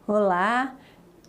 Olá!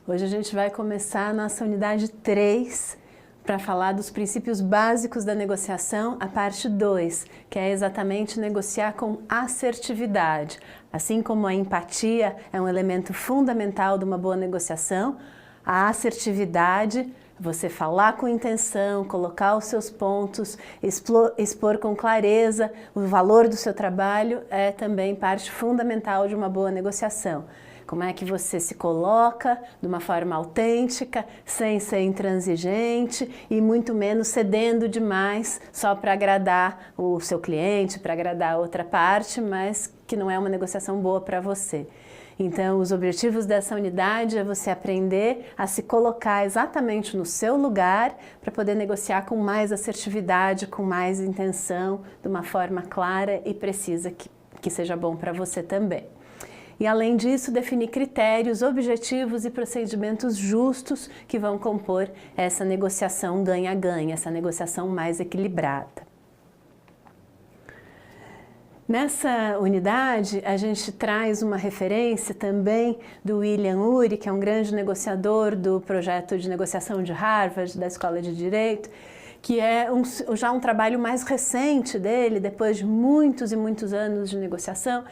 Hoje a gente vai começar a nossa unidade 3 para falar dos princípios básicos da negociação, a parte 2, que é exatamente negociar com assertividade. Assim como a empatia é um elemento fundamental de uma boa negociação, a assertividade, você falar com intenção, colocar os seus pontos, expor com clareza o valor do seu trabalho é também parte fundamental de uma boa negociação. Como é que você se coloca de uma forma autêntica, sem ser intransigente e muito menos cedendo demais só para agradar o seu cliente, para agradar a outra parte, mas que não é uma negociação boa para você. Então, os objetivos dessa unidade é você aprender a se colocar exatamente no seu lugar para poder negociar com mais assertividade, com mais intenção, de uma forma clara e precisa que seja bom para você também. E, além disso, definir critérios, objetivos e procedimentos justos que vão compor essa negociação ganha-ganha, essa negociação mais equilibrada. Nessa unidade, a gente traz uma referência também do William Ury, que é um grande negociador do projeto de negociação de Harvard, da Escola de Direito, que é já um trabalho mais recente dele, depois de muitos e muitos anos de negociação,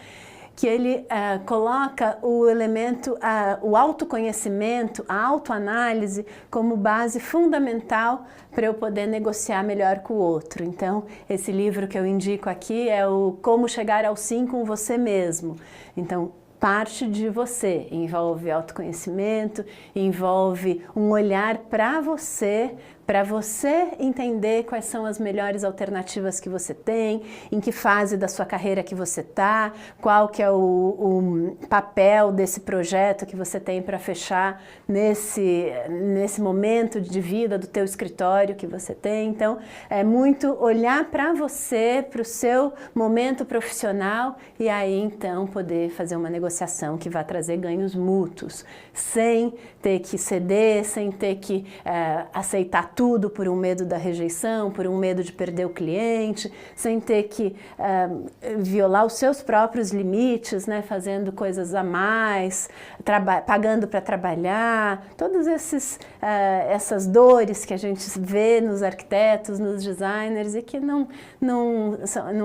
que ele coloca o elemento, o autoconhecimento, a autoanálise como base fundamental para eu poder negociar melhor com o outro. Então, esse livro que eu indico aqui é o Como Chegar ao Sim com Você Mesmo. Então, parte de você, envolve autoconhecimento, envolve um olhar para você entender quais são as melhores alternativas que você tem, em que fase da sua carreira que você está, qual que é o papel desse projeto que você tem para fechar nesse momento de vida do teu escritório que você tem. Então, é muito olhar para você, para o seu momento profissional e aí, então, poder fazer uma negociação que vai trazer ganhos mútuos, sem ter que ceder, sem ter que aceitar tudo por um medo da rejeição, por um medo de perder o cliente, sem ter que violar os seus próprios limites, né, fazendo coisas a mais, pagando para trabalhar, todas essas dores que a gente vê nos arquitetos, nos designers e que não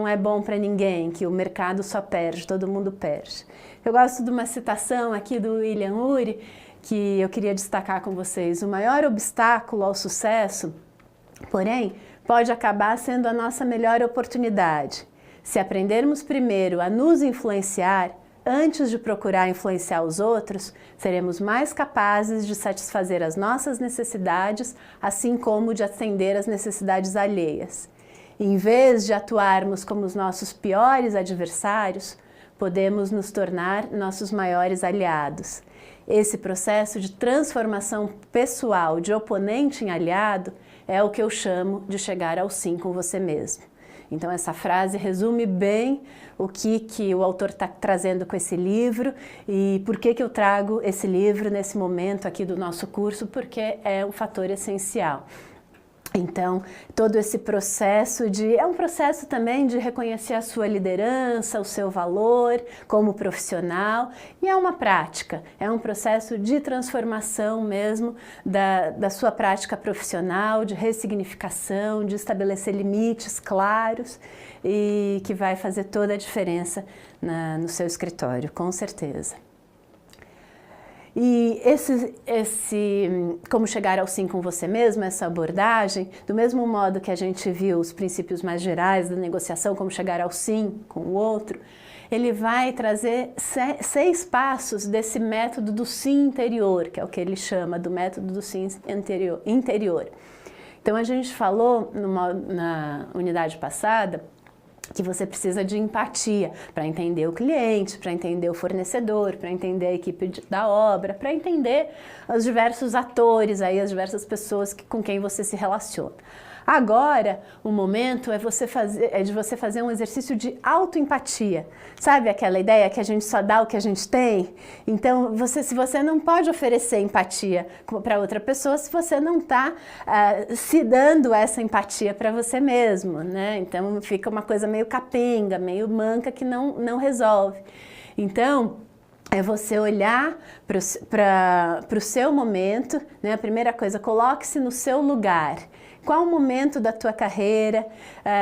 é bom para ninguém, que o mercado só perde, todo mundo perde. Eu gosto de uma citação aqui do William Ury, que eu queria destacar com vocês. O maior obstáculo ao sucesso, porém, pode acabar sendo a nossa melhor oportunidade. Se aprendermos primeiro a nos influenciar, antes de procurar influenciar os outros, seremos mais capazes de satisfazer as nossas necessidades, assim como de atender às necessidades alheias. Em vez de atuarmos como os nossos piores adversários, podemos nos tornar nossos maiores aliados. Esse processo de transformação pessoal de oponente em aliado é o que eu chamo de chegar ao sim com você mesmo. Então essa frase resume bem o que o autor está trazendo com esse livro e por que eu trago esse livro nesse momento aqui do nosso curso, porque é um fator essencial. Então, todo esse processo é um processo também de reconhecer a sua liderança, o seu valor como profissional, e é uma prática, é um processo de transformação mesmo da sua prática profissional, de ressignificação, de estabelecer limites claros e que vai fazer toda a diferença no seu escritório, com certeza. E como chegar ao sim com você mesmo, essa abordagem, do mesmo modo que a gente viu os princípios mais gerais da negociação, como chegar ao sim com o outro, ele vai trazer 6 passos desse método do sim interior, que é o que ele chama do método do sim interior. Então a gente falou na unidade passada que você precisa de empatia para entender o cliente, para entender o fornecedor, para entender a equipe da obra, para entender os diversos atores, as diversas pessoas com quem você se relaciona. Agora, o momento é de você fazer um exercício de autoempatia. Sabe aquela ideia que a gente só dá o que a gente tem? Então, se você não pode oferecer empatia para outra pessoa, se você não está se dando essa empatia para você mesmo, né? Então, fica uma coisa meio capenga, meio manca que não resolve. Então, é você olhar para o seu momento, né? A primeira coisa, coloque-se no seu lugar. Qual o momento da tua carreira?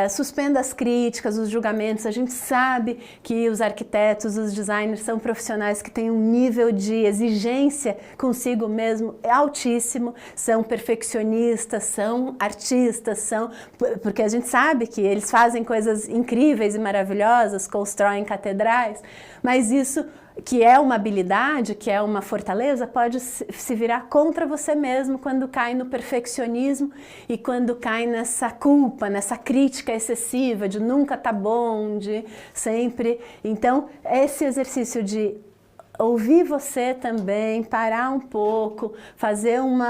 Suspenda as críticas, os julgamentos. A gente sabe que os arquitetos, os designers são profissionais que têm um nível de exigência consigo mesmo altíssimo, são perfeccionistas, são artistas, porque a gente sabe que eles fazem coisas incríveis e maravilhosas, constroem catedrais, mas isso que é uma habilidade, que é uma fortaleza, pode se virar contra você mesmo quando cai no perfeccionismo e quando cai nessa culpa, nessa crítica excessiva de nunca tá bom, de sempre. Então, esse exercício de ouvir você também, parar um pouco, fazer um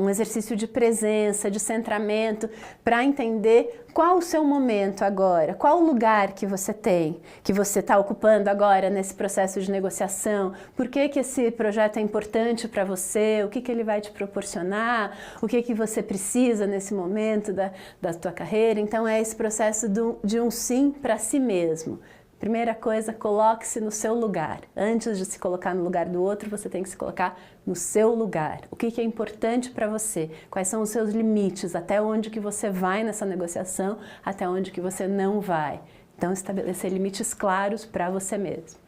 exercício de presença, de centramento, para entender qual o seu momento agora, qual o lugar que você tem, que você está ocupando agora nesse processo de negociação, por que esse projeto é importante para você, o que ele vai te proporcionar, o que você precisa nesse momento da tua carreira. Então é esse processo de um sim para si mesmo. Primeira coisa, coloque-se no seu lugar. Antes de se colocar no lugar do outro, você tem que se colocar no seu lugar. O que é importante para você? Quais são os seus limites? Até onde que você vai nessa negociação? Até onde que você não vai? Então, estabelecer limites claros para você mesmo.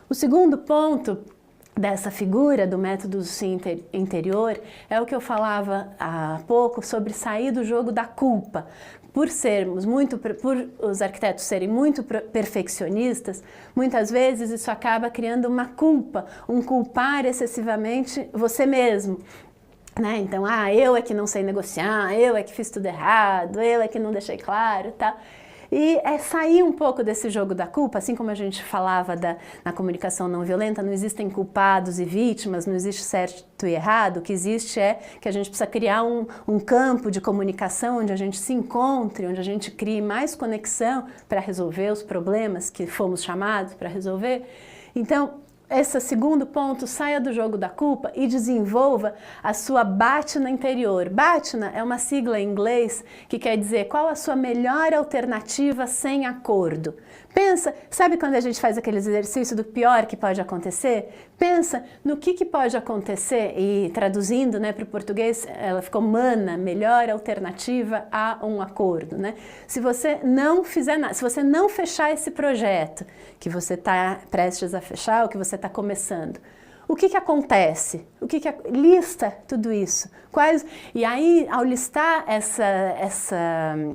O segundo ponto dessa figura do método sim interior é o que eu falava há pouco sobre sair do jogo da culpa. Por os arquitetos serem muito perfeccionistas, muitas vezes isso acaba criando uma culpa, um culpar excessivamente você mesmo. Né? Então, eu é que não sei negociar, eu é que fiz tudo errado, eu é que não deixei claro, tá? E é sair um pouco desse jogo da culpa, assim como a gente falava na comunicação não violenta, não existem culpados e vítimas, não existe certo e errado, o que existe é que a gente precisa criar um campo de comunicação onde a gente se encontre, onde a gente crie mais conexão para resolver os problemas que fomos chamados para resolver. Então, esse segundo ponto, saia do jogo da culpa e desenvolva a sua BATNA interior. BATNA é uma sigla em inglês que quer dizer qual a sua melhor alternativa sem acordo. Pensa, sabe quando a gente faz aqueles exercícios do pior que pode acontecer? Pensa no que pode acontecer e traduzindo, né, para o português, ela ficou MANA, melhor alternativa a um acordo, né? Se você não fizer nada, se você não fechar esse projeto que você está prestes a fechar, ou que você está começando, o que acontece? Lista tudo isso. E aí, ao listar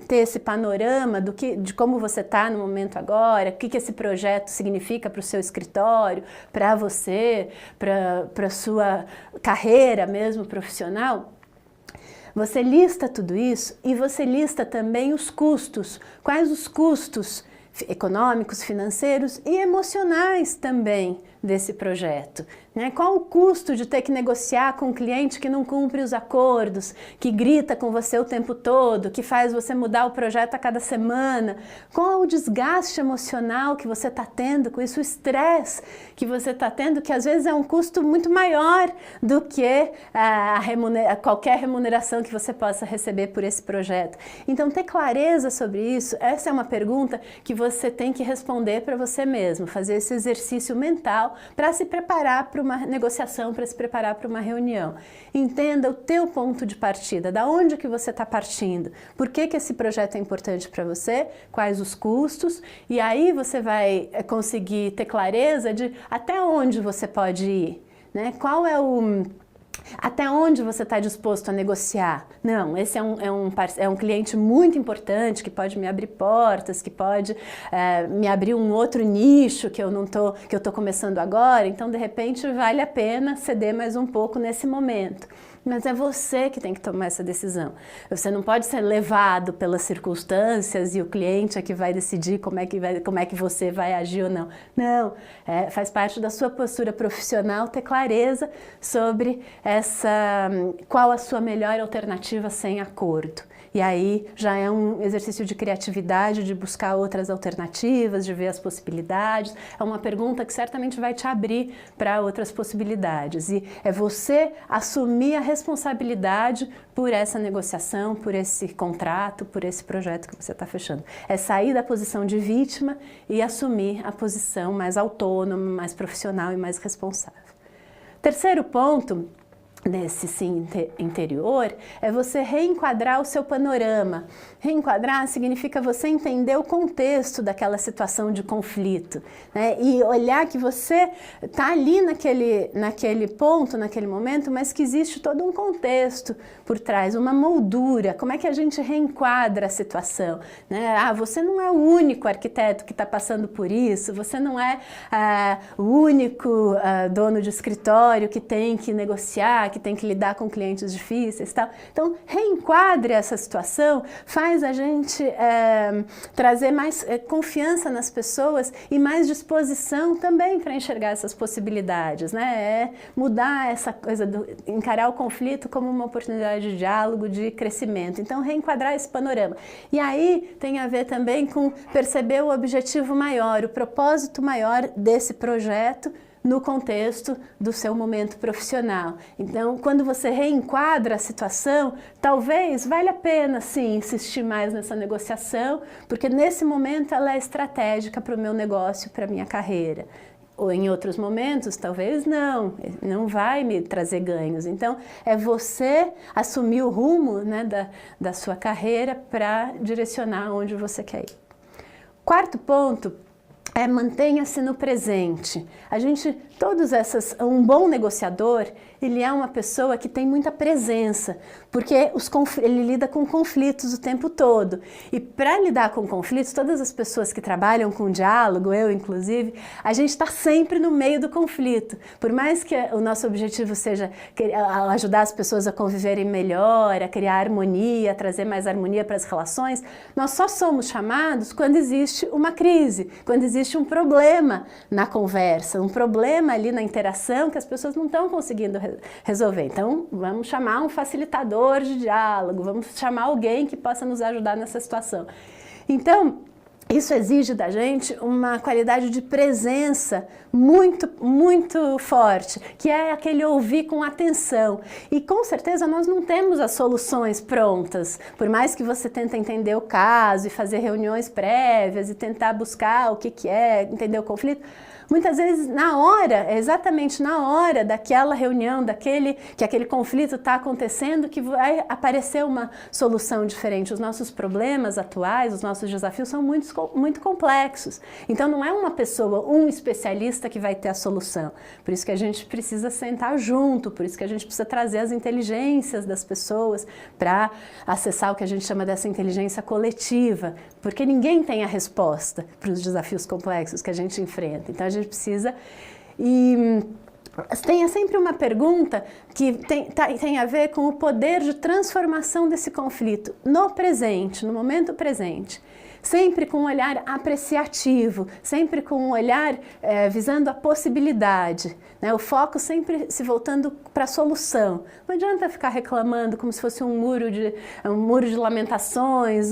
ter esse panorama de como você está no momento agora, o que esse projeto significa para o seu escritório, para você, para a sua carreira mesmo profissional, você lista tudo isso e você lista também os custos. Quais os custos econômicos, financeiros e emocionais também desse projeto, né? Qual o custo de ter que negociar com um cliente que não cumpre os acordos, que grita com você o tempo todo, que faz você mudar o projeto a cada semana? Qual o desgaste emocional que você está tendo com isso, o estresse que você está tendo, que às vezes é um custo muito maior do que qualquer remuneração que você possa receber por esse projeto. Então, ter clareza sobre isso, essa é uma pergunta que você tem que responder para você mesmo, fazer esse exercício mental para se preparar para uma negociação, para se preparar para uma reunião. Entenda o teu ponto de partida, da onde que você está partindo, por que esse projeto é importante para você, quais os custos, e aí você vai conseguir ter clareza de até onde você pode ir, né? Até onde você está disposto a negociar? Não, esse é um cliente muito importante que pode me abrir portas, que pode me abrir um outro nicho que eu tô começando agora, então de repente vale a pena ceder mais um pouco nesse momento. Mas é você que tem que tomar essa decisão. Você não pode ser levado pelas circunstâncias e o cliente é que vai decidir como é que você vai agir ou não. Não, faz parte da sua postura profissional ter clareza sobre qual a sua melhor alternativa sem acordo. E aí já é um exercício de criatividade, de buscar outras alternativas, de ver as possibilidades. É uma pergunta que certamente vai te abrir para outras possibilidades. E é você assumir a responsabilidade por essa negociação, por esse contrato, por esse projeto que você está fechando. É sair da posição de vítima e assumir a posição mais autônoma, mais profissional e mais responsável. Terceiro ponto nesse sim interior é você reenquadrar o seu panorama. Reenquadrar significa você entender o contexto daquela situação de conflito, né? E olhar que você está ali naquele ponto, naquele momento, mas que existe todo um contexto por trás, uma moldura. Como é que a gente reenquadra a situação, né? Ah, você não é o único arquiteto que está passando por isso, você não é o único dono de escritório que tem que negociar, que tem que lidar com clientes difíceis e tal. Então, reenquadre essa situação, faz a gente trazer mais confiança nas pessoas e mais disposição também para enxergar essas possibilidades, né? É mudar essa coisa, encarar o conflito como uma oportunidade de diálogo, de crescimento. Então, reenquadrar esse panorama. E aí tem a ver também com perceber o objetivo maior, o propósito maior desse projeto, no contexto do seu momento profissional. Então, quando você reenquadra a situação, talvez valha a pena, sim, insistir mais nessa negociação, porque nesse momento ela é estratégica para o meu negócio, para a minha carreira. Ou em outros momentos, talvez não vai me trazer ganhos. Então, é você assumir o rumo, né, da sua carreira para direcionar onde você quer ir. Quarto ponto, mantenha-se no presente. Um bom negociador, ele é uma pessoa que tem muita presença, porque ele lida com conflitos o tempo todo. E para lidar com conflitos, todas as pessoas que trabalham com diálogo, eu inclusive, a gente está sempre no meio do conflito. Por mais que o nosso objetivo seja ajudar as pessoas a conviverem melhor, a criar harmonia, a trazer mais harmonia para as relações, nós só somos chamados quando existe uma crise, quando existe um problema na conversa, um problema ali na interação que as pessoas não estão conseguindo resolver. Então, vamos chamar um facilitador de diálogo, vamos chamar alguém que possa nos ajudar nessa situação. Então, isso exige da gente uma qualidade de presença muito, muito forte, que é aquele ouvir com atenção. E com certeza nós não temos as soluções prontas, por mais que você tente entender o caso e fazer reuniões prévias e tentar buscar o que é, entender o conflito. Muitas vezes, exatamente na hora daquela reunião, que aquele conflito está acontecendo, que vai aparecer uma solução diferente. Os nossos problemas atuais, os nossos desafios são muito complexos. Então, não é uma pessoa, um especialista que vai ter a solução. Por isso que a gente precisa sentar junto, por isso que a gente precisa trazer as inteligências das pessoas para acessar o que a gente chama dessa inteligência coletiva, porque ninguém tem a resposta para os desafios complexos que a gente enfrenta. Então, a gente precisa. E tenha sempre uma pergunta que tem a ver com o poder de transformação desse conflito no presente, no momento presente. Sempre com um olhar apreciativo, sempre com um olhar visando a possibilidade, né? O foco sempre se voltando para a solução. Não adianta ficar reclamando como se fosse um muro de lamentações,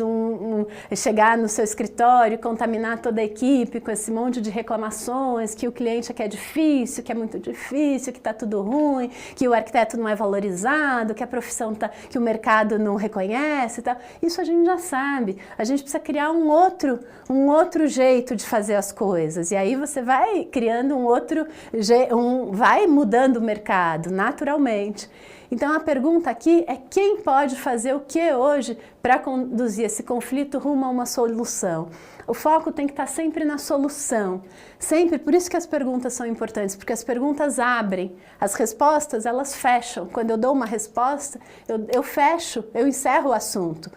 chegar no seu escritório e contaminar toda a equipe com esse monte de reclamações, que o cliente quer difícil, que é muito difícil, que está tudo ruim, que o arquiteto não é valorizado, que a profissão que o mercado não reconhece e tal. Isso a gente já sabe. A gente precisa criar um outro jeito de fazer as coisas. E aí você vai criando vai mudando o mercado naturalmente. Então a pergunta aqui é: quem pode fazer o que hoje para conduzir esse conflito rumo a uma solução? O foco tem que estar sempre na solução. Sempre, por isso que as perguntas são importantes, porque as perguntas abrem, as respostas elas fecham. Quando eu dou uma resposta, eu fecho, eu encerro o assunto.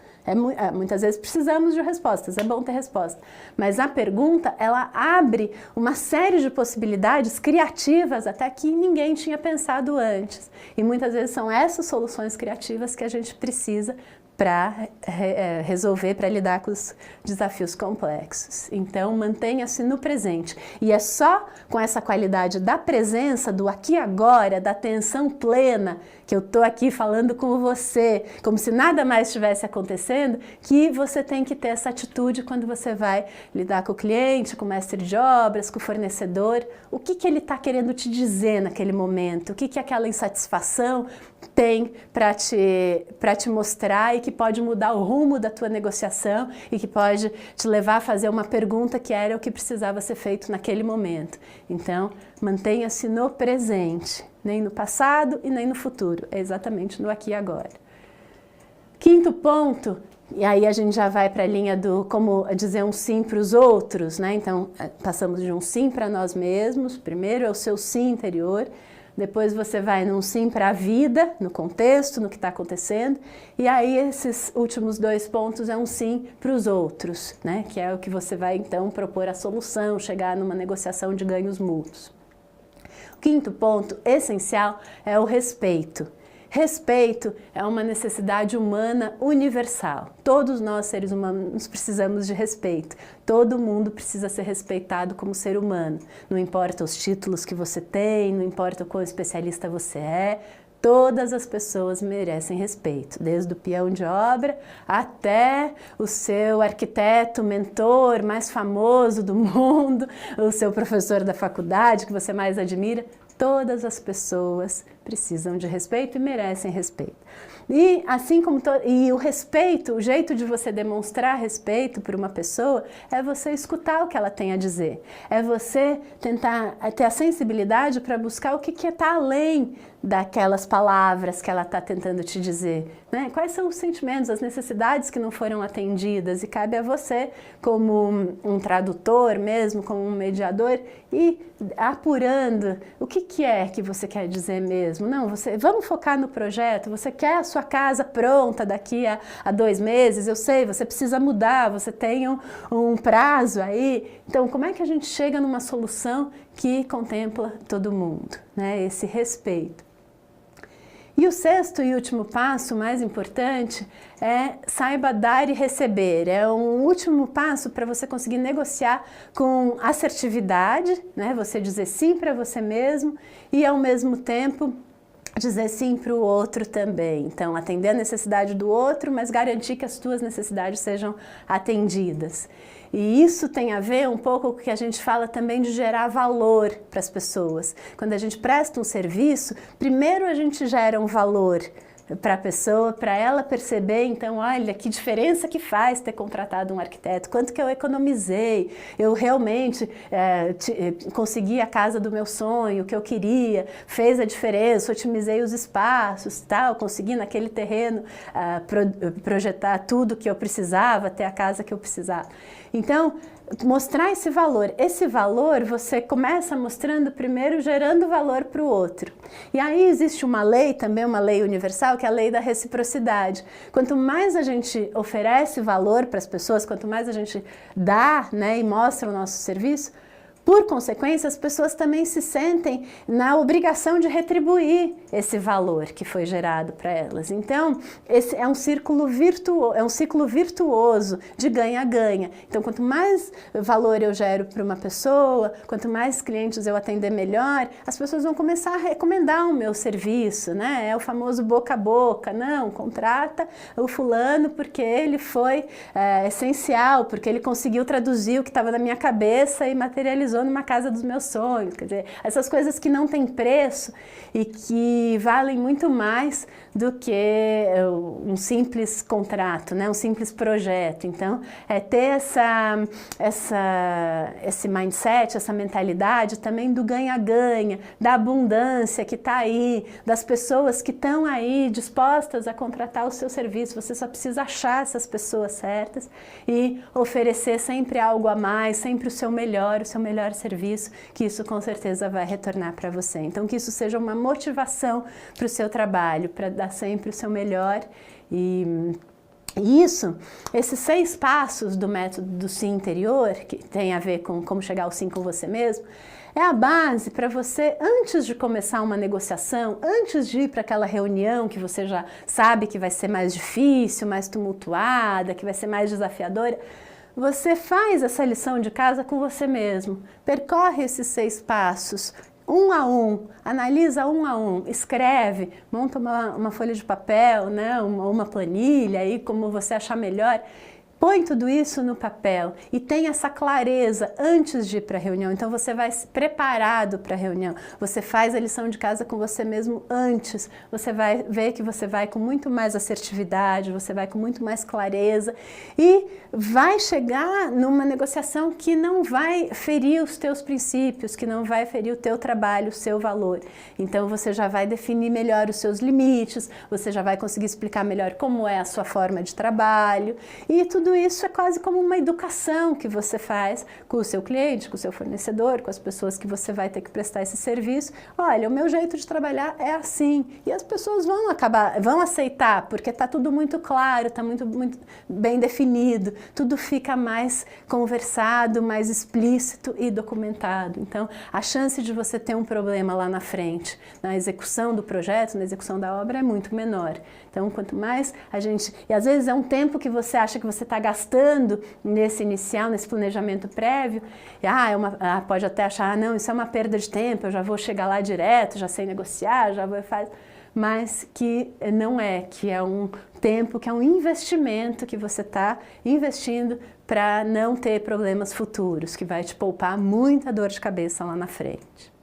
Muitas vezes precisamos de respostas, é bom ter resposta. Mas a pergunta, ela abre uma série de possibilidades criativas até que ninguém tinha pensado antes. E muitas vezes são essas soluções criativas que a gente precisa para resolver, para lidar com os desafios complexos. Então, mantenha-se no presente. E é só com essa qualidade da presença, do aqui e agora, da atenção plena, que eu estou aqui falando com você, como se nada mais estivesse acontecendo, que você tem que ter essa atitude quando você vai lidar com o cliente, com o mestre de obras, com o fornecedor. O que ele está querendo te dizer naquele momento? O que aquela insatisfação tem para te mostrar e que pode mudar o rumo da tua negociação e que pode te levar a fazer uma pergunta que era o que precisava ser feito naquele momento. Então, mantenha-se no presente, nem no passado e nem no futuro, é exatamente no aqui e agora. Quinto ponto, e aí a gente já vai para a linha do como dizer um sim para os outros, né? Então, passamos de um sim para nós mesmos, primeiro é o seu sim interior, depois você vai num sim para a vida, no contexto, no que está acontecendo, e aí esses últimos 2 pontos é um sim para os outros, né? Que é o que você vai então propor a solução, chegar numa negociação de ganhos mútuos. O quinto ponto essencial é o respeito. Respeito é uma necessidade humana universal. Todos nós, seres humanos, precisamos de respeito. Todo mundo precisa ser respeitado como ser humano. Não importa os títulos que você tem, não importa o quão especialista você é, todas as pessoas merecem respeito, desde o peão de obra até o seu arquiteto, mentor mais famoso do mundo, o seu professor da faculdade que você mais admira. Todas as pessoas precisam de respeito e merecem respeito. E assim como o respeito, o jeito de você demonstrar respeito por uma pessoa é você escutar o que ela tem a dizer. É você tentar ter a sensibilidade para buscar o que está além daquelas palavras que ela está tentando te dizer, né? Quais são os sentimentos, as necessidades que não foram atendidas, e cabe a você, como um tradutor mesmo, como um mediador, ir apurando o que é que você quer dizer mesmo. Não, vamos focar no projeto, você quer a sua casa pronta daqui a 2 meses, eu sei, você precisa mudar, você tem um prazo aí, então como é que a gente chega numa solução que contempla todo mundo, né? Esse respeito. E o sexto e último passo, mais importante, é saiba dar e receber. É um último passo para você conseguir negociar com assertividade, né? Você dizer sim para você mesmo e, ao mesmo tempo, dizer sim para o outro também. Então, atender a necessidade do outro, mas garantir que as tuas necessidades sejam atendidas. E isso tem a ver um pouco com o que a gente fala também de gerar valor para as pessoas. Quando a gente presta um serviço, primeiro a gente gera um valor para a pessoa, para ela perceber, então, olha, que diferença que faz ter contratado um arquiteto, quanto que eu economizei, eu realmente consegui a casa do meu sonho, o que eu queria, fez a diferença, otimizei os espaços, tal, consegui naquele terreno projetar tudo que eu precisava, ter a casa que eu precisava. Então, mostrar esse valor você começa mostrando primeiro, gerando valor para o outro. E aí existe uma lei, também uma lei universal, que é a lei da reciprocidade. Quanto mais a gente oferece valor para as pessoas, quanto mais a gente dá, né, e mostra o nosso serviço, por consequência, as pessoas também se sentem na obrigação de retribuir esse valor que foi gerado para elas. Então, esse é um ciclo virtuoso de ganha-ganha. Então, quanto mais valor eu gero para uma pessoa, quanto mais clientes eu atender melhor, as pessoas vão começar a recomendar o meu serviço, né? É o famoso boca a boca. Não, contrata o fulano porque ele foi essencial, porque ele conseguiu traduzir o que estava na minha cabeça e materializou numa casa dos meus sonhos. Quer dizer, essas coisas que não têm preço e que valem muito mais do que um simples contrato, né? Um simples projeto. Então, é ter esse mindset, essa mentalidade também do ganha-ganha, da abundância que está aí, das pessoas que estão aí dispostas a contratar o seu serviço. Você só precisa achar essas pessoas certas e oferecer sempre algo a mais, sempre o seu melhor serviço, que isso com certeza vai retornar para você. Então, que isso seja uma motivação para o seu trabalho, para dar sempre o seu melhor. E esses 6 passos do método do sim interior, que tem a ver com como chegar ao sim com você mesmo, é a base para você, antes de começar uma negociação, antes de ir para aquela reunião que você já sabe que vai ser mais difícil, mais tumultuada, que vai ser mais desafiadora, você faz essa lição de casa com você mesmo. Percorre esses 6 passos, um a um, analisa um a um, escreve, monta uma folha de papel, né, uma planilha, aí como você achar melhor. Põe tudo isso no papel e tem essa clareza antes de ir para a reunião. Então você vai preparado para a reunião. Você faz a lição de casa com você mesmo antes. Você vai ver que você vai com muito mais assertividade, você vai com muito mais clareza e vai chegar numa negociação que não vai ferir os teus princípios, que não vai ferir o teu trabalho, o seu valor. Então você já vai definir melhor os seus limites, você já vai conseguir explicar melhor como é a sua forma de trabalho e tudo isso é quase como uma educação que você faz com o seu cliente, com o seu fornecedor, com as pessoas que você vai ter que prestar esse serviço. Olha, o meu jeito de trabalhar é assim. E as pessoas vão aceitar, porque está tudo muito claro, está muito bem definido, tudo fica mais conversado, mais explícito e documentado. Então, a chance de você ter um problema lá na frente, na execução do projeto, na execução da obra, é muito menor. Então, quanto mais a gente... E às vezes é um tempo que você acha que você está gastando nesse inicial, nesse planejamento prévio, e, pode até achar, não, isso é uma perda de tempo, eu já vou chegar lá direto, já sei negociar, já vou fazer... Mas que não é, que é um tempo, que é um investimento que você está investindo para não ter problemas futuros, que vai te poupar muita dor de cabeça lá na frente.